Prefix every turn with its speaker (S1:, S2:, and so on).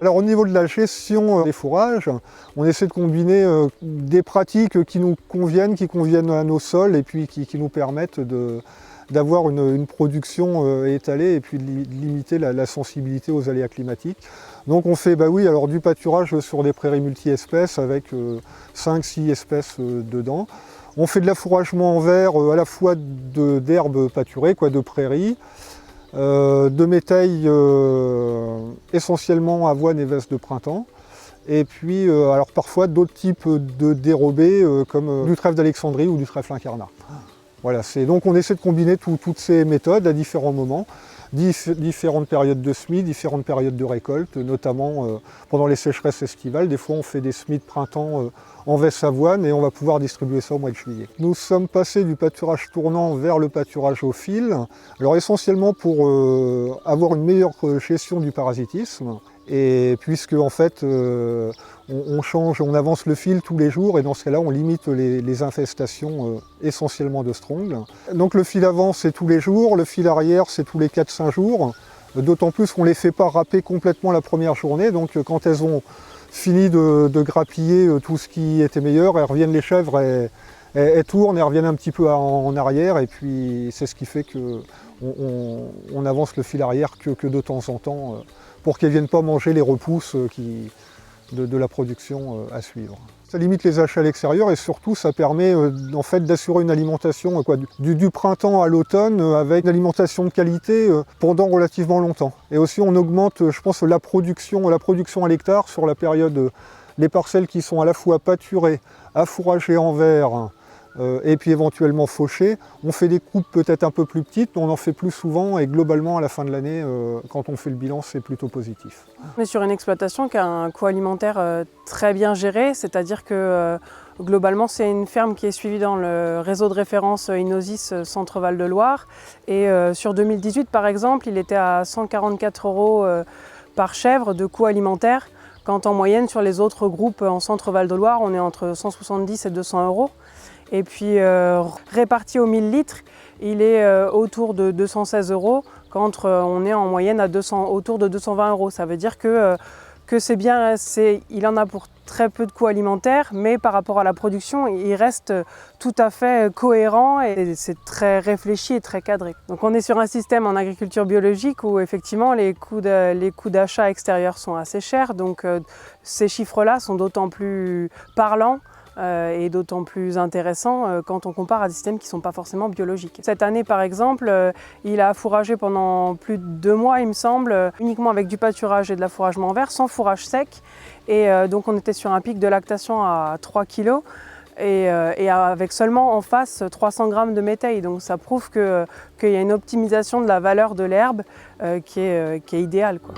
S1: Alors au niveau de la gestion des fourrages, on essaie de combiner des pratiques qui nous conviennent, qui conviennent à nos sols et puis qui nous permettent d'avoir une production étalée et puis de limiter la sensibilité aux aléas climatiques. Donc on fait alors du pâturage sur des prairies multi-espèces avec 5-6 espèces dedans. On fait de l'affouragement en verre à la fois d'herbes pâturées, de prairies, de métailles essentiellement avoine et veste de printemps. Et puis alors parfois d'autres types de dérobés comme du trèfle d'Alexandrie ou du trèfle incarnat. Voilà, donc on essaie de combiner toutes ces méthodes à différents moments, différentes périodes de semis, différentes périodes de récolte, notamment pendant les sécheresses estivales. Des fois on fait des semis de printemps en veste avoine et on va pouvoir distribuer ça au mois de juillet. Nous sommes passés du pâturage tournant vers le pâturage au fil, alors essentiellement pour avoir une meilleure gestion du parasitisme. Et puisque en fait on avance le fil tous les jours et dans ce cas-là on limite les infestations essentiellement de strongles. Donc le fil avant c'est tous les jours, le fil arrière c'est tous les 4-5 jours, d'autant plus qu'on ne les fait pas râper complètement la première journée, donc quand elles ont fini de grappiller tout ce qui était meilleur, elles reviennent les chèvres, elles tournent, elles reviennent un petit peu en arrière et puis c'est ce qui fait qu'on avance le fil arrière que de temps en temps pour qu'elles ne viennent pas manger les repousses de la production à suivre. Ça limite les achats à l'extérieur et surtout ça permet en fait d'assurer une alimentation du printemps à l'automne avec une alimentation de qualité pendant relativement longtemps. Et aussi on augmente, je pense, la production à l'hectare sur la période, les parcelles qui sont à la fois pâturées, affouragées en verre, et puis éventuellement fauchées. On fait des coupes peut-être un peu plus petites, mais on en fait plus souvent et globalement à la fin de l'année, quand on fait le bilan, c'est plutôt positif.
S2: On est sur une exploitation qui a un coût alimentaire très bien géré, c'est-à-dire que globalement c'est une ferme qui est suivie dans le réseau de référence Inosis Centre-Val de Loire et sur 2018 par exemple il était à 144 € par chèvre de coût alimentaire, quand en moyenne sur les autres groupes en Centre-Val de Loire on est entre 170 et 200 €. Et puis réparti aux 1000 litres, il est autour de 216 € quand on est en moyenne à autour de 220 €. Ça veut dire que c'est bien, il en a pour très peu de coûts alimentaires, mais par rapport à la production, il reste tout à fait cohérent et c'est très réfléchi et très cadré. Donc on est sur un système en agriculture biologique où effectivement les coûts d'achat extérieurs sont assez chers, donc ces chiffres-là sont d'autant plus parlants et d'autant plus intéressant quand on compare à des systèmes qui ne sont pas forcément biologiques. Cette année par exemple, il a affouragé pendant plus de 2 mois il me semble, uniquement avec du pâturage et de l'affouragement en verre, sans fourrage sec. Et donc on était sur un pic de lactation à 3 kg et avec seulement en face 300 g de métail. Donc ça prouve qu'il y a une optimisation de la valeur de l'herbe qui est idéale, quoi.